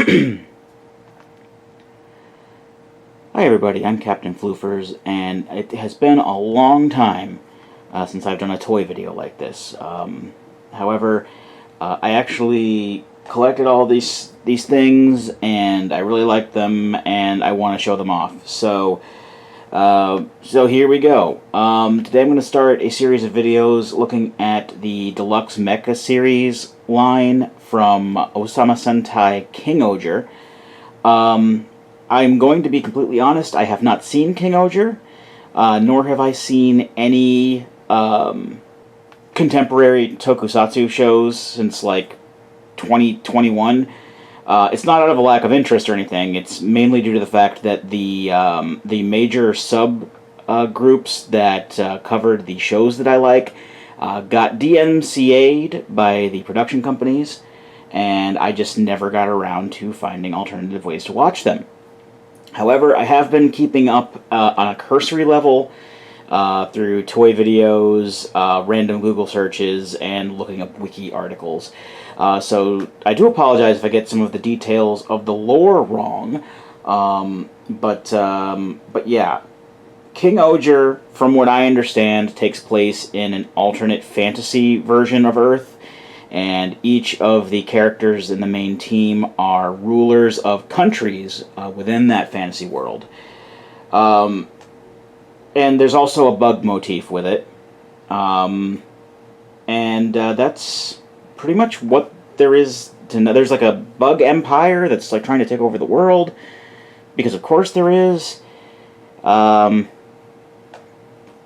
Hi everybody, I'm Captain Floofers, and it has been a long time since I've done a toy video like this. However, I actually collected all these things, and I really like them, and I want to show them off. So here we go. Today I'm going to start a series of videos looking at the Deluxe Mecha series line from Osama Sentai King-Ohger. I'm going to be completely honest, I have not seen King-Ohger, nor have I seen any contemporary tokusatsu shows since, like, 2021. It's not out of a lack of interest or anything, it's mainly due to the fact that the major groups that covered the shows that I like got DMCA'd by the production companies, and I just never got around to finding alternative ways to watch them. However, I have been keeping up on a cursory level through toy videos, random Google searches, and looking up wiki articles. So I do apologize if I get some of the details of the lore wrong, but yeah. King-Ohger, from what I understand, takes place in an alternate fantasy version of Earth, and each of the characters in the main team are rulers of countries within that fantasy world. And there's also a bug motif with it. And that's pretty much what there is to know. There's like a bug empire that's like trying to take over the world, because of course there is.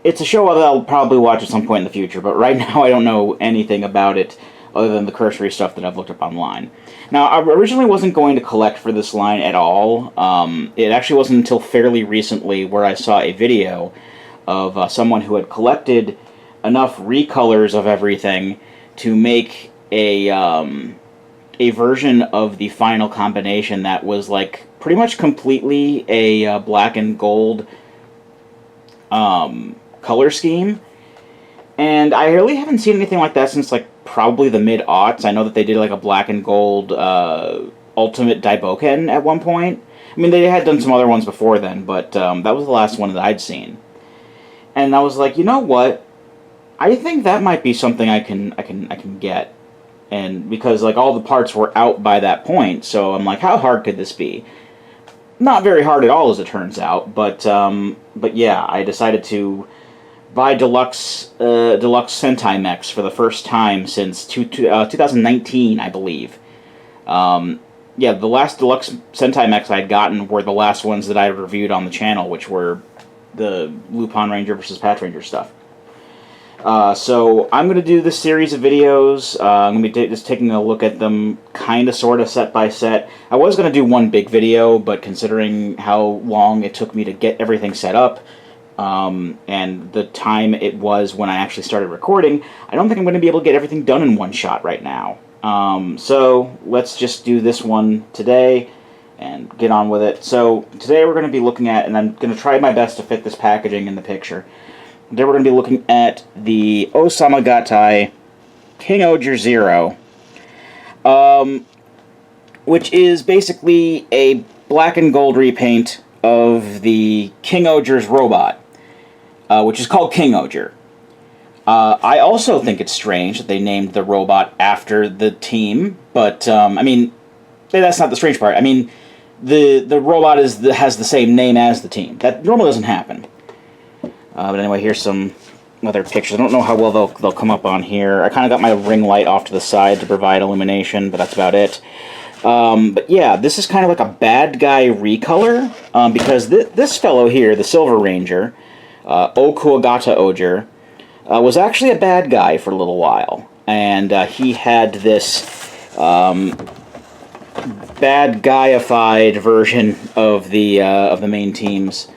It's a show that I'll probably watch at some point in the future, but right now I don't know anything about it other than the cursory stuff that I've looked up online. Now, I originally wasn't going to collect for this line at all. It actually wasn't until fairly recently where I saw a video of someone who had collected enough recolors of everything to make a version of the final combination that was like pretty much completely a black and gold color scheme. And I really haven't seen anything like that since, like, probably the mid-aughts. I know that they did, like, a black and gold Ultimate Daiboken at one point. I mean, they had done some other ones before then, but that was the last one that I'd seen. And I was like, you know what? I think that might be something I can get. And because, like, all the parts were out by that point, so I'm like, how hard could this be? Not very hard at all, as it turns out, but yeah, I decided to buy Deluxe Sentai Mechs for the first time since 2019, I believe. Yeah, the last Deluxe Sentai Mechs I had gotten were the last ones that I reviewed on the channel, which were the Lupin Ranger versus Patch Ranger stuff. So I'm going to do this series of videos. I'm going to be just taking a look at them kind of, sort of, set by set. I was going to do one big video, but considering how long it took me to get everything set up, and the time it was when I actually started recording, I don't think I'm going to be able to get everything done in one shot right now. So let's just do this one today and get on with it. So today we're going to be looking at, and I'm going to try my best to fit this packaging in the picture. Today we're going to be looking at the Osama Gatai King-Ohger Zero, which is basically a black and gold repaint of the King-Ohger's robot, which is called King-Ohger. I also think it's strange that they named the robot after the team, but, I mean, that's not the strange part. I mean, the robot has the same name as the team. That normally doesn't happen. But anyway, here's some other pictures. I don't know how well they'll come up on here. I kind of got my ring light off to the side to provide illumination, but that's about it. But yeah, this is kind of like a bad guy recolor, because this fellow here, the Silver Ranger, King-Ohger, was actually a bad guy for a little while, and he had this bad guyified version of the main team's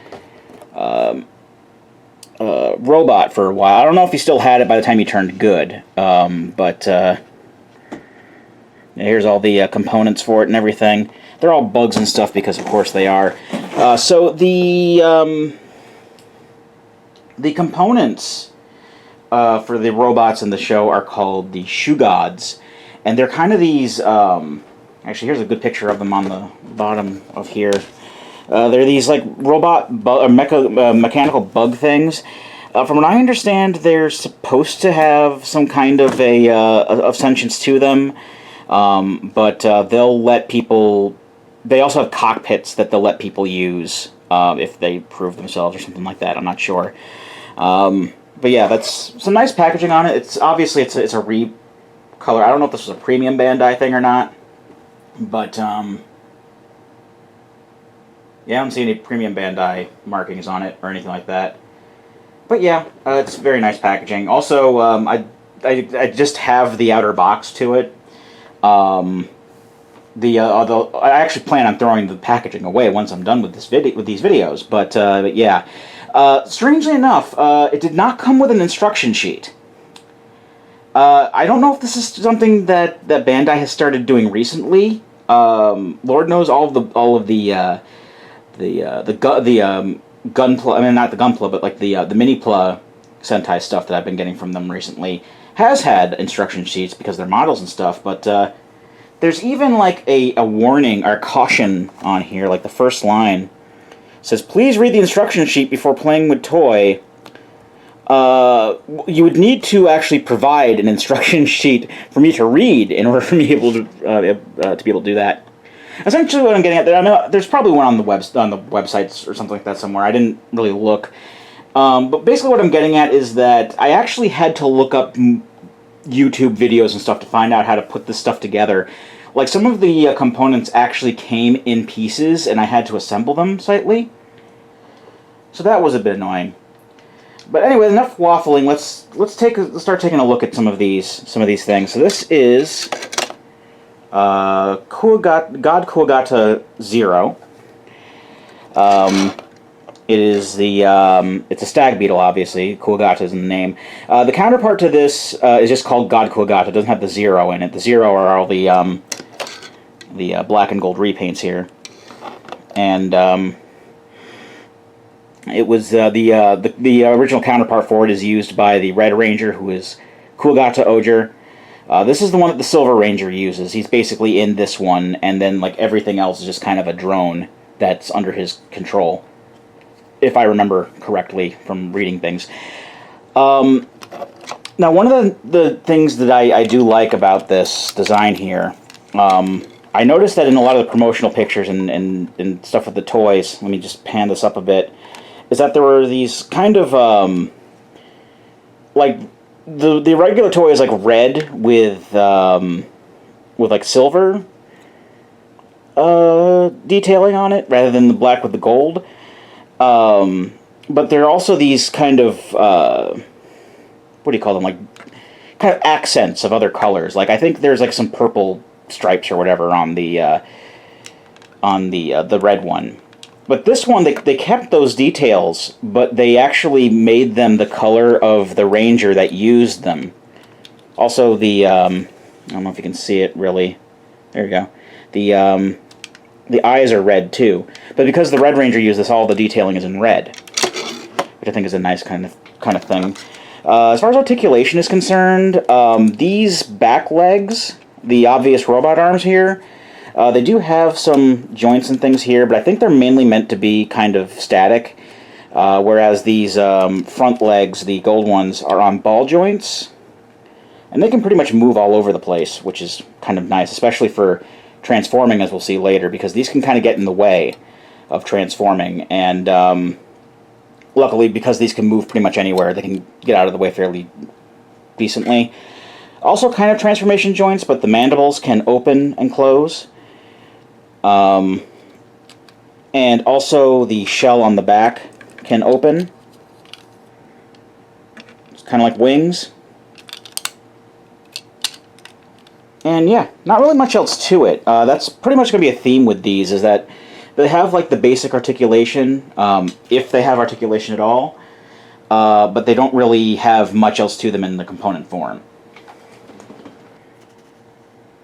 robot for a while. I don't know if he still had it by the time he turned good, but here's all the components for it and everything. They're all bugs and stuff because, of course, they are. So the components for the robots in the show are called the Shoe Gods, and they're kind of these Actually, here's a good picture of them on the bottom of here. They're these like robot mechanical bug things. From what I understand, they're supposed to have some kind of of sentience to them, but they'll let people. They also have cockpits that they'll let people use if they prove themselves or something like that. I'm not sure. But yeah, that's some nice packaging on it. It's obviously it's a recolor. I don't know if this was a premium Bandai thing or not, but yeah, I don't see any premium Bandai markings on it or anything like that. But yeah, it's very nice packaging. Also, I just have the outer box to it. Although I actually plan on throwing the packaging away once I'm done with these videos. But yeah, strangely enough, it did not come with an instruction sheet. I don't know if this is something that Bandai has started doing recently. Lord knows all of the Gunpla. I mean, not the Gunpla, but like the Mini-Pla Sentai stuff that I've been getting from them recently has had instruction sheets because they're models and stuff. But there's even like a warning or caution on here, like the first line says, "Please read the instruction sheet before playing with toy." You would need to actually provide an instruction sheet for me to read in order for me to be able to do that. Essentially, what I'm getting at there, I know there's probably one on the websites or something like that somewhere. I didn't really look, but basically, what I'm getting at is that I actually had to look up YouTube videos and stuff to find out how to put this stuff together. Like, some of the components actually came in pieces, and I had to assemble them slightly. So that was a bit annoying. But anyway, enough waffling. Let's start taking a look at some of these things. So this is God Kuwagata 0. It is it's a stag beetle, obviously. Kuwagata is in the name. The counterpart to this is just called God Kuwagata. It doesn't have the 0 in it. The 0 are all the black and gold repaints here, and it was the original counterpart for it is used by the Red Ranger, who is King-Ohger. This is the one that the Silver Ranger uses. He's basically in this one, and then like everything else is just kind of a drone that's under his control, if I remember correctly from reading things. Now, one of the things that I do like about this design here, I noticed that in a lot of the promotional pictures and stuff with the toys, let me just pan this up a bit, is that there were these kind of, like, the regular toy is like red with like silver detailing on it, rather than the black with the gold. But there are also these kind of, what do you call them, like, kind of accents of other colors. Like, I think there's like some purple stripes or whatever on the red one. But this one, they kept those details, but they actually made them the color of the Ranger that used them. Also, I don't know if you can see it really. There you go. The eyes are red too, but because the Red Ranger used this, all the detailing is in red, which I think is a nice kind of thing. As far as articulation is concerned, these back legs, the obvious robot arms here, they do have some joints and things here, but I think they're mainly meant to be kind of static, whereas these front legs, the gold ones, are on ball joints, and they can pretty much move all over the place, which is kind of nice, especially for transforming, as we'll see later, because these can kind of get in the way of transforming, and luckily, because these can move pretty much anywhere, they can get out of the way fairly decently. Also kind of transformation joints, but the mandibles can open and close. And also the shell on the back can open. It's kind of like wings. And yeah, not really much else to it. That's pretty much going to be a theme with these, is that they have like the basic articulation, if they have articulation at all, but they don't really have much else to them in the component form.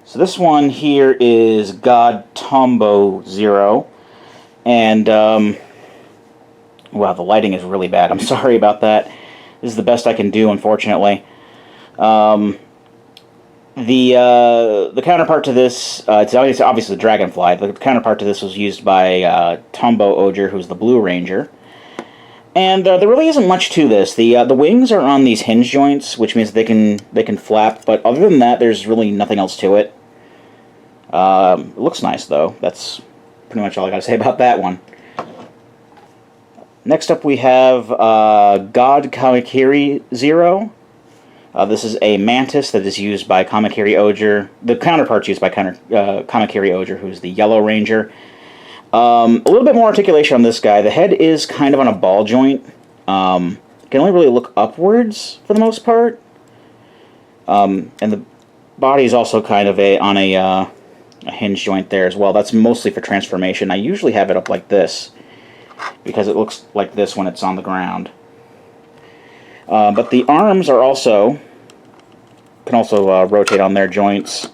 So this one here is God Tombo 0, and wow, the lighting is really bad. I'm sorry about that. This is the best I can do, unfortunately. The counterpart to this, it's obviously the Dragonfly. The counterpart to this was used by King-Ohger, who's the Blue Ranger. And there really isn't much to this. The wings are on these hinge joints, which means they can flap. But other than that, there's really nothing else to it. It looks nice though. That's pretty much all I got to say about that one. Next up, we have God Kamakiri Zero. This is a mantis that is used by Kamakiri-Ohger. The counterpart's used by Kamakiri-Ohger, who's the Yellow Ranger. A little bit more articulation on this guy. The head is kind of on a ball joint. Can only really look upwards for the most part. And the body is also kind of on a hinge joint there as well. That's mostly for transformation. I usually have it up like this because it looks like this when it's on the ground. But the arms are can also rotate on their joints.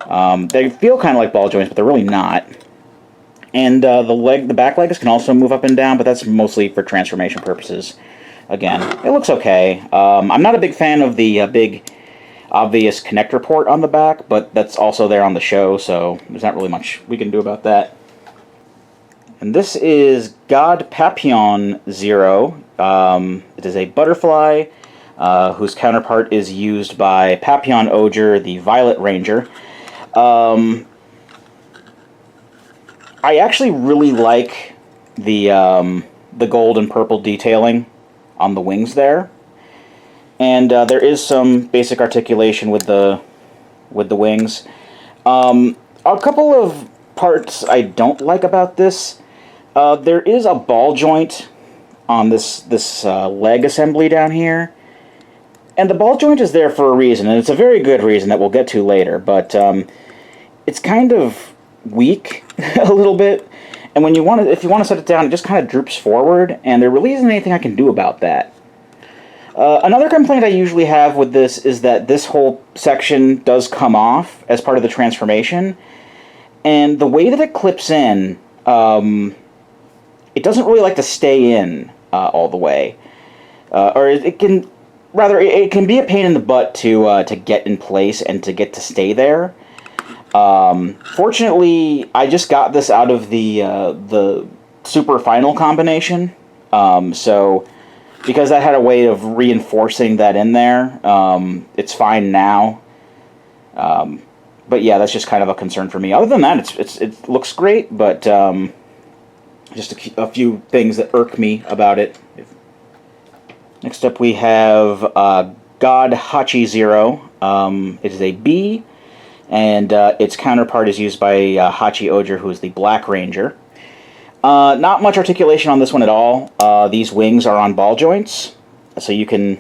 They feel kind of like ball joints, but they're really not. And the back legs can also move up and down, but that's mostly for transformation purposes. Again, it looks okay. I'm not a big fan of the big, obvious connector port on the back, but that's also there on the show, so there's not really much we can do about that. And this is God Papillon Zero. It is a butterfly whose counterpart is used by Papillon-Ohger, the Violet Ranger. I actually really like the gold and purple detailing on the wings there, and there is some basic articulation with the wings. A couple of parts I don't like about this. There is a ball joint on this leg assembly down here, and the ball joint is there for a reason, and it's a very good reason that we'll get to later. But it's kind of weak a little bit, and if you want to set it down, it just kind of droops forward, and there really isn't anything I can do about that. Another complaint I usually have with this is that this whole section does come off as part of the transformation, and the way that it clips in, it doesn't really like to stay in all the way, or it can be a pain in the butt to get in place and to get to stay there. Fortunately, I just got this out of the super final combination, so because that had a way of reinforcing that in there, it's fine now. But yeah, that's just kind of a concern for me. Other than that, it looks great, but just a few things that irk me about it. Next up, we have God Hachi Zero. It is a bee, and its counterpart is used by Hachi-Ohger, who is the Black Ranger. Not much articulation on this one at all. These wings are on ball joints, so you can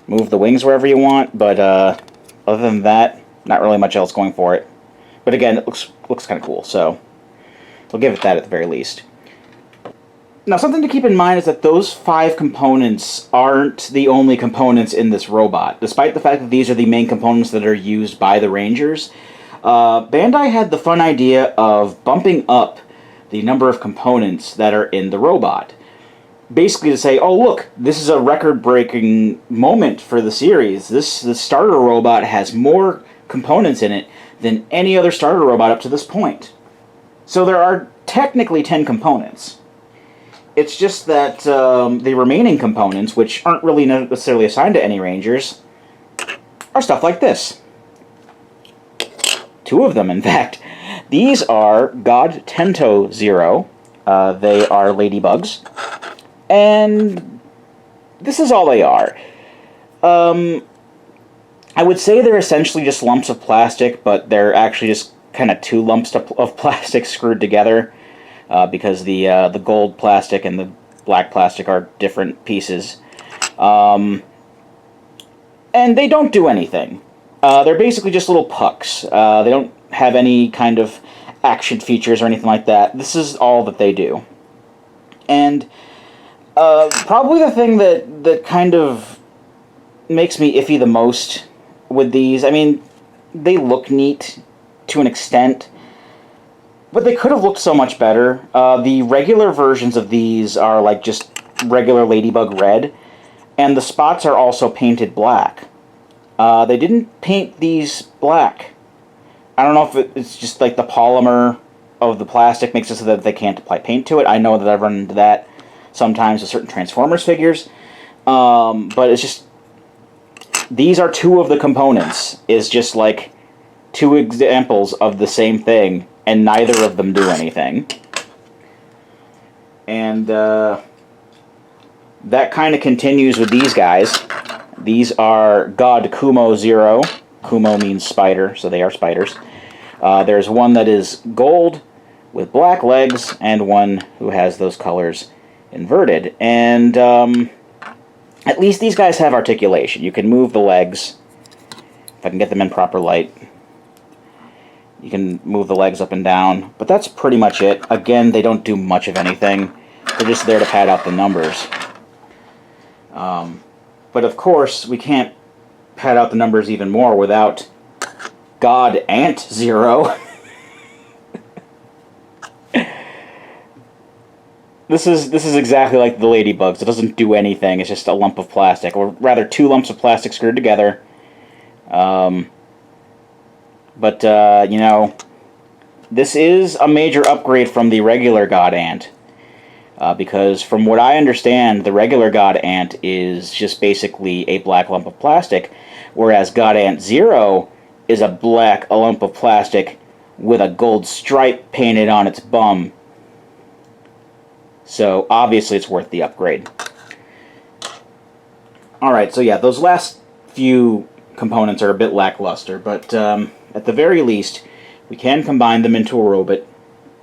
move the wings wherever you want, but other than that, not really much else going for it. But again, it looks kind of cool, so we'll give it that at the very least. Now, something to keep in mind is that those 5 components aren't the only components in this robot. Despite the fact that these are the main components that are used by the Rangers, Bandai had the fun idea of bumping up the number of components that are in the robot. Basically to say, oh look, this is a record-breaking moment for the series. The starter robot has more components in it than any other starter robot up to this point. So there are technically 10 components. It's just that the remaining components, which aren't really necessarily assigned to any Rangers, are stuff like this. 2 of them, in fact. These are God Tento Zero. They are ladybugs. And this is all they are. I would say they're essentially just lumps of plastic, but they're actually just kind of 2 lumps of plastic screwed together. Because the gold plastic and the black plastic are different pieces. And they don't do anything. They're basically just little pucks. They don't have any kind of action features or anything like that. This is all that they do. And probably the thing that kind of makes me iffy the most with these, I mean, they look neat to an extent, but they could have looked so much better. The regular versions of these are like just regular ladybug red, and the spots are also painted black. They didn't paint these black. I don't know if it's just like the polymer of the plastic makes it so that they can't apply paint to it. I know that I've run into that sometimes with certain Transformers figures. But it's just, these are two of the components. It's just like two examples of the same thing, and neither of them do anything. And that kind of continues with these guys. These are God Kumo Zero. Kumo means spider, so they are spiders. There's one that is gold with black legs, and one who has those colors inverted. And at least these guys have articulation. You can move the legs. If I can get them in proper light, you can move the legs up and down. But that's pretty much it. Again, they don't do much of anything. They're just there to pad out the numbers. But of course, we can't pad out the numbers even more without God Ant Zero. This is exactly like the ladybugs. It doesn't do anything. It's just a lump of plastic, or rather, two lumps of plastic screwed together. You know, this is a major upgrade from the regular God Ant. Because from what I understand, the regular God Ant is just basically a black lump of plastic, whereas God Ant Zero is a black lump of plastic with a gold stripe painted on its bum. So obviously it's worth the upgrade. Alright, so yeah, those last few components are a bit lackluster, but at the very least, we can combine them into a robot,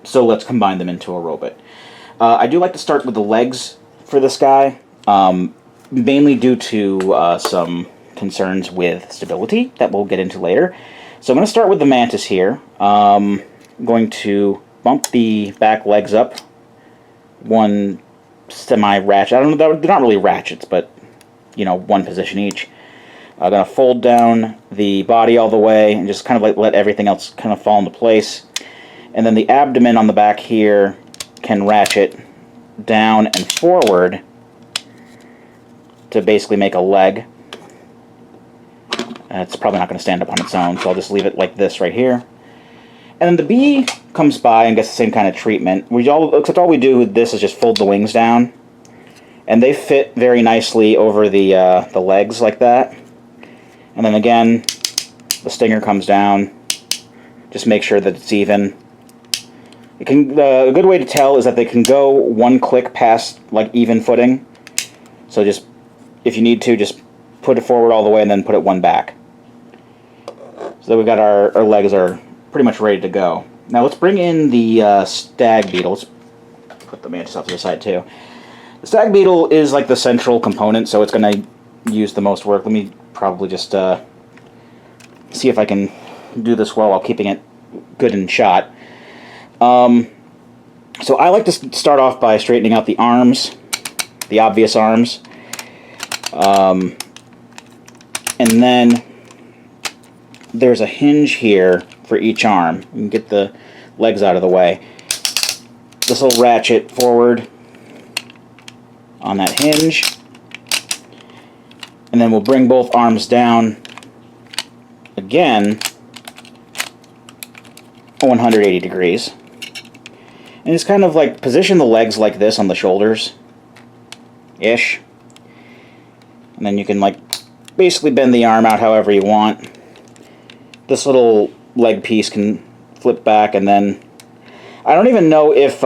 so let's combine them into a robot. I do like to start with the legs for this guy, mainly due to some concerns with stability that we'll get into later. So I'm going to start with the Mantis here. I'm going to bump the back legs up one semi-ratchet. I don't know, they're not really ratchets, but, you know, one position each. I'm going to fold down the body all the way and just kind of like let everything else kind of fall into place. And then the abdomen on the back here can ratchet down and forward to basically make a leg. It's probably not going to stand up on its own, so I'll just leave it like this right here. And then the bee comes by and gets the same kind of treatment. Except all we do with this is just fold the wings down. And they fit very nicely over the legs like that. And then again, the stinger comes down. Just make sure that it's even. A good way to tell is that they can go one click past like even footing. So just, if you need to, just put it forward all the way and then put it one back. So we've got our legs are pretty much ready to go. Now let's bring in the stag beetle. Let's put the Mantis off to the side too. The stag beetle is like the central component, so it's going to use the most work. Let me probably just see if I can do this well while keeping it good in shot. So I like to start off by straightening out the arms, the obvious arms, and then there's a hinge here for each arm. You can get the legs out of the way. This will ratchet forward on that hinge, and then we'll bring both arms down again 180 degrees. And it's kind of like position the legs like this on the shoulders ish, and then you can like basically bend the arm out however you want. This little leg piece can flip back, and then I don't even know if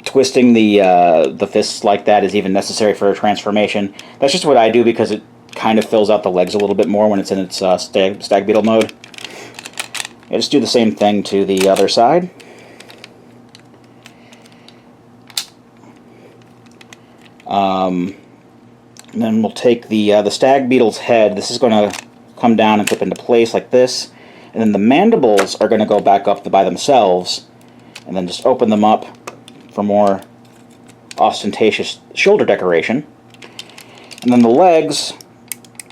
twisting the fists like that is even necessary for a transformation. That's just what I do because it kind of fills out the legs a little bit more when it's in its stag beetle mode. I just do the same thing to the other side. And then we'll take the stag beetle's head. This is going to come down and clip into place like this. And then the mandibles are going to go back up by themselves. And then just open them up for more ostentatious shoulder decoration. And then the legs,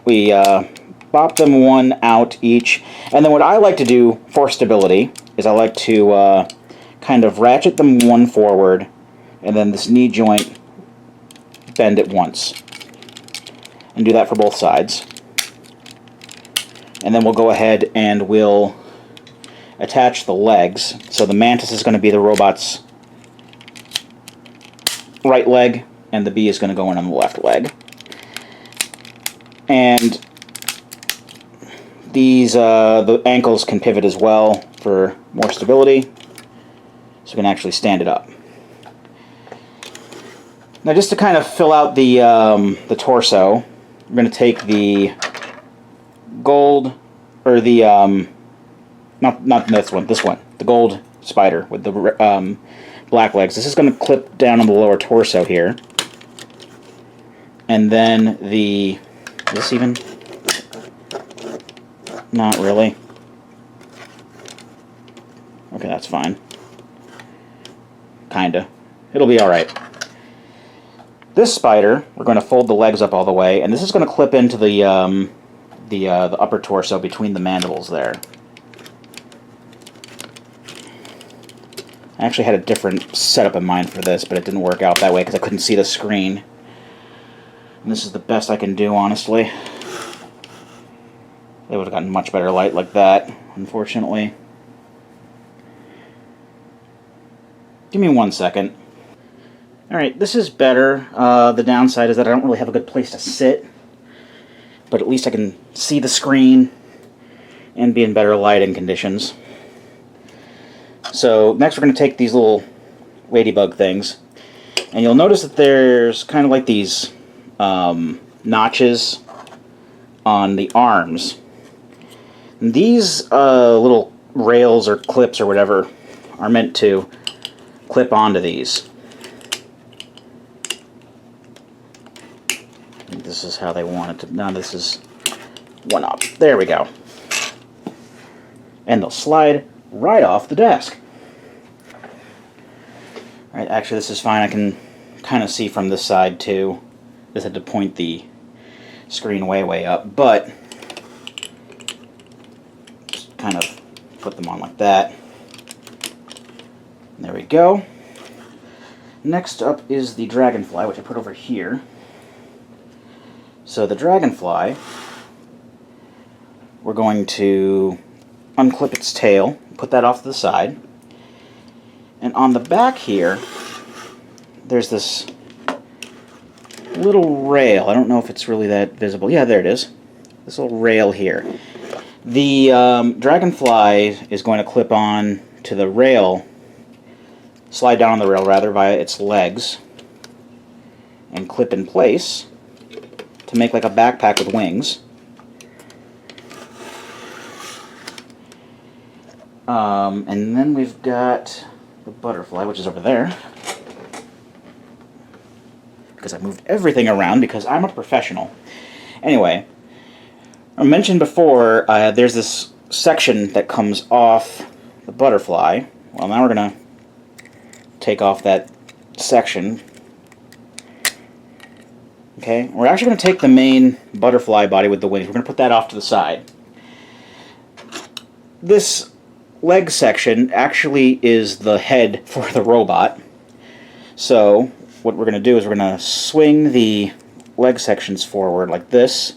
we bop them one out each. And then what I like to do for stability is I like to kind of ratchet them one forward, and then this knee joint, bend it once. And do that for both sides. And then we'll go ahead and we'll attach the legs. So the mantis is going to be the robot's right leg, and the bee is going to go in on the left leg. And these the ankles can pivot as well for more stability, so we can actually stand it up. Now, just to kind of fill out the torso, we're going to take the gold, or the not this one, the gold spider with the black legs. This is going to clip down on the lower torso here, and then is this even? Not really. Okay, that's fine. Kinda. It'll be alright. This spider, we're going to fold the legs up all the way, and this is going to clip into the upper torso between the mandibles there. I actually had a different setup in mind for this, but it didn't work out that way because I couldn't see the screen. And this is the best I can do, honestly. They would have gotten much better light like that, unfortunately. Give me 1 second. Alright, this is better. The downside is that I don't really have a good place to sit, but at least I can see the screen and be in better lighting conditions. So next we're going to take these little ladybug things, and you'll notice that there's kind of like these notches on the arms. And these little rails or clips or whatever are meant to clip onto these. This is how they want it to. Now this is one up. There we go. And they'll slide right off the desk. Alright, actually this is fine. I can kind of see from this side too. Just had to point the screen way up, but just kind of put them on like that. There we go. Next up is the dragonfly, which I put over here. So the dragonfly, we're going to unclip its tail, put that off to the side, and on the back here, there's this little rail. I don't know if it's really that visible. Yeah, there it is. This little rail here. The dragonfly is going to clip on to the rail, slide down on the rail rather, via its legs, and clip in place to make like a backpack with wings. And then we've got the butterfly, which is over there, because I moved everything around because I'm a professional. Anyway, I mentioned before there's this section that comes off the butterfly. Well, now we're going to take off that section. Okay, we're actually going to take the main butterfly body with the wings. We're going to put that off to the side. This leg section actually is the head for the robot. So what we're going to do is we're going to swing the leg sections forward like this,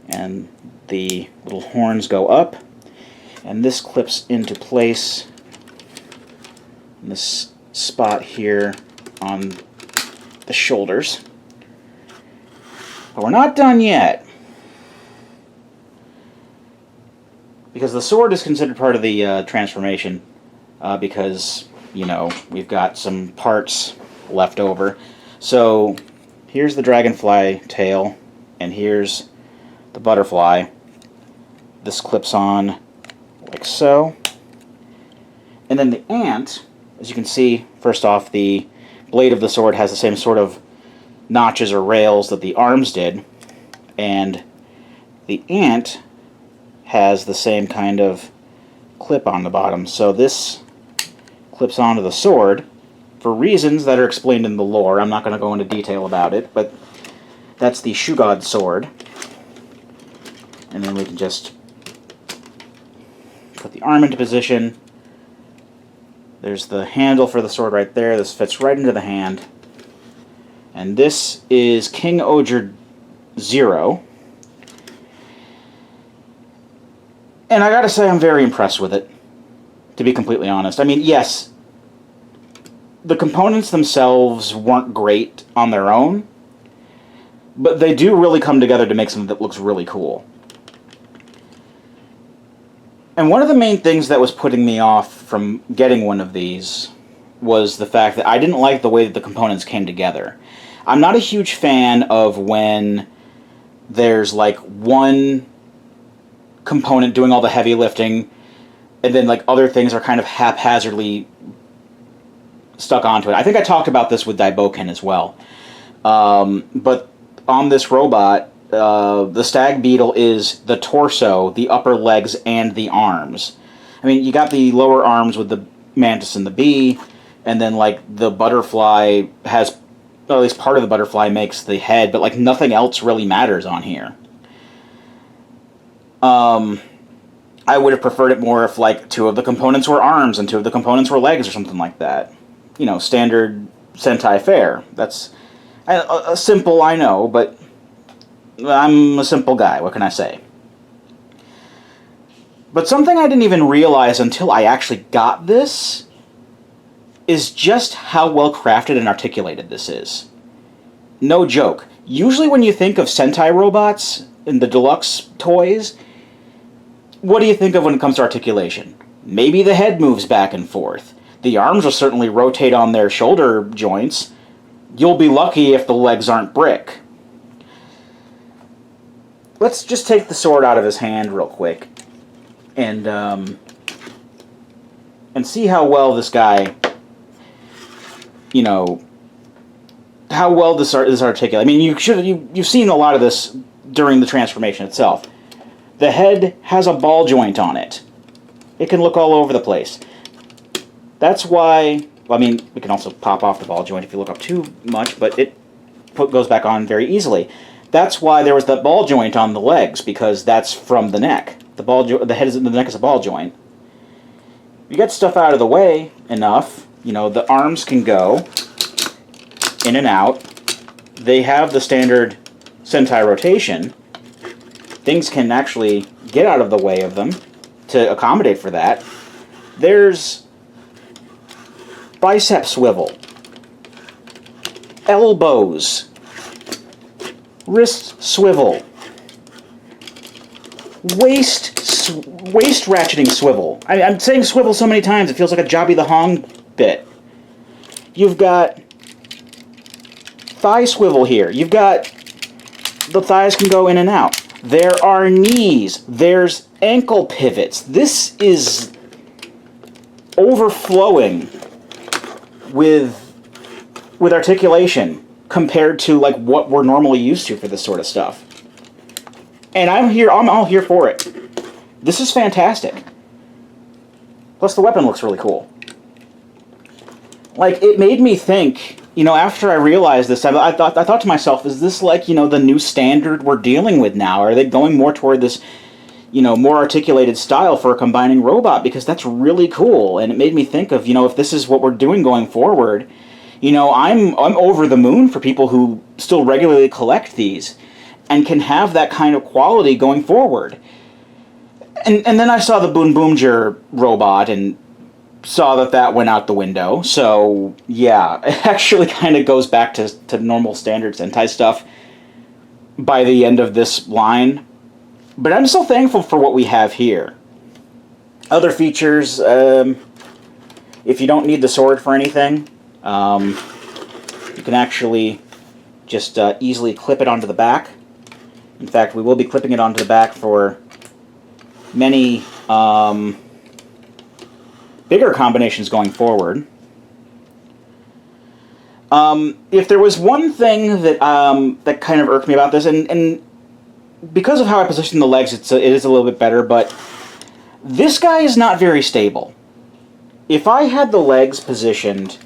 and the little horns go up, and this clips into place in this spot here on the shoulders. But we're not done yet, because the sword is considered part of the transformation, because, you know, we've got some parts left over. So here's the dragonfly tail, and here's the butterfly. This clips on like so. And then the ant, as you can see, first off, the blade of the sword has the same sort of notches or rails that the arms did, and the ant has the same kind of clip on the bottom. So this clips onto the sword for reasons that are explained in the lore. I'm not going to go into detail about it, but that's the Shoe God sword. And then we can just put the arm into position. There's the handle for the sword right there. This fits right into the hand. And this is King-Ohger 0. And I gotta say, I'm very impressed with it, to be completely honest. I mean, yes, the components themselves weren't great on their own, but they do really come together to make something that looks really cool. And one of the main things that was putting me off from getting one of these was the fact that I didn't like the way that the components came together. I'm not a huge fan of when there's like one component doing all the heavy lifting and then like other things are kind of haphazardly stuck onto it. I think I talked about this with Daiboken as well. But on this robot, the stag beetle is the torso, the upper legs, and the arms. I mean, you got the lower arms with the mantis and the bee, and then like the butterfly has, or at least part of the butterfly makes the head, but like nothing else really matters on here. I would have preferred it more if like 2 of the components were arms and 2 of the components were legs or something like that. You know, standard Sentai fare. That's a simple, I know, but I'm a simple guy, what can I say? But something I didn't even realize until I actually got this is just how well crafted and articulated this is. No joke. Usually when you think of Sentai robots in the deluxe toys, what do you think of when it comes to articulation? Maybe the head moves back and forth. The arms will certainly rotate on their shoulder joints. You'll be lucky if the legs aren't brick. Let's just take the sword out of his hand real quick and see how well this guy, you know, how well this is articulated. I mean, you've seen a lot of this during the transformation itself. The head has a ball joint on it. It can look all over the place. That's why, well, I mean, we can also pop off the ball joint if you look up too much, but it goes back on very easily. That's why there was that ball joint on the legs, because that's from the neck. The head is the neck is a ball joint. You get stuff out of the way enough, you know, the arms can go in and out. They have the standard Sentai rotation. Things can actually get out of the way of them to accommodate for that. There's bicep swivel, elbows, wrist swivel, waist ratcheting swivel. I'm saying swivel so many times it feels like a Jobby the Hong bit. You've got thigh swivel here. You've got the thighs can go in and out. There are knees. There's ankle pivots. This is overflowing with articulation compared to like what we're normally used to for this sort of stuff. And I'm all here for it. This is fantastic. Plus the weapon looks really cool. Like, it made me think, you know, after I realized this, I thought to myself, is this like, you know, the new standard we're dealing with now? Are they going more toward this, you know, more articulated style for a combining robot? Because that's really cool. And it made me think of, you know, if this is what we're doing going forward, you know, I'm over the moon for people who still regularly collect these and can have that kind of quality going forward. And then I saw the Boon Boomjer robot and saw that went out the window. So, yeah, it actually kind of goes back to normal standard Sentai stuff by the end of this line. But I'm still thankful for what we have here. Other features, if you don't need the sword for anything, you can actually just easily clip it onto the back. In fact, we will be clipping it onto the back for many bigger combinations going forward. If there was one thing that that kind of irked me about this, and because of how I positioned the legs, it is a little bit better, but this guy is not very stable. If I had the legs positioned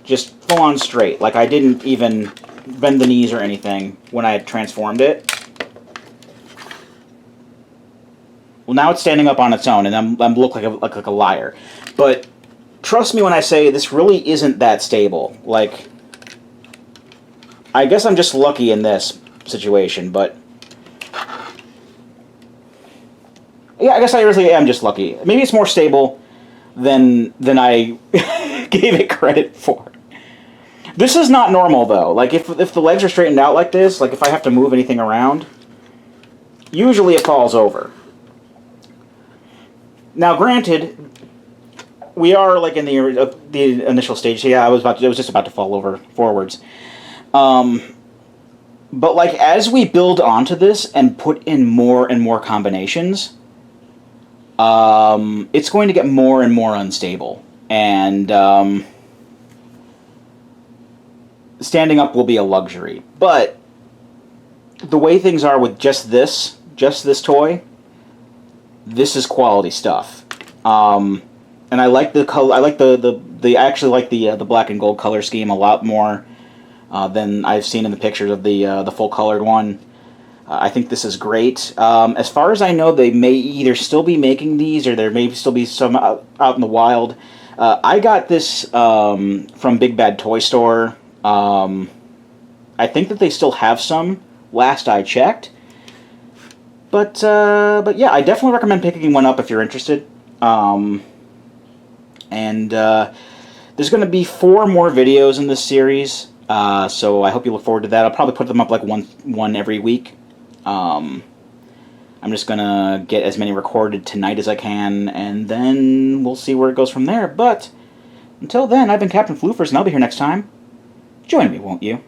just full on straight, like I didn't even bend the knees or anything when I had transformed it, well, now it's standing up on its own, and I'm look like a liar. But trust me when I say this really isn't that stable. Like, I guess I'm just lucky in this situation, but Yeah, I guess I really am just lucky. Maybe it's more stable than I gave it credit for. This is not normal, though. Like, if the legs are straightened out like this, like if I have to move anything around, usually it falls over. Now, granted, we are like in the initial stage. Yeah, it was just about to fall over forwards. But like as we build onto this and put in more and more combinations, it's going to get more and more unstable, and standing up will be a luxury. But the way things are with just this toy, this is quality stuff. And I like the color. I like I actually like the black and gold color scheme a lot more than I've seen in the pictures of the full colored one. I think this is great. As far as I know, they may either still be making these, or there may still be some out in the wild. I got this from Big Bad Toy Store. I think that they still have some. Last I checked. But yeah, I definitely recommend picking one up if you're interested. And there's going to be 4 more videos in this series, so I hope you look forward to that. I'll probably put them up like one every week. I'm just going to get as many recorded tonight as I can, and then we'll see where it goes from there. But until then, I've been Captain Floofers, and I'll be here next time. Join me, won't you?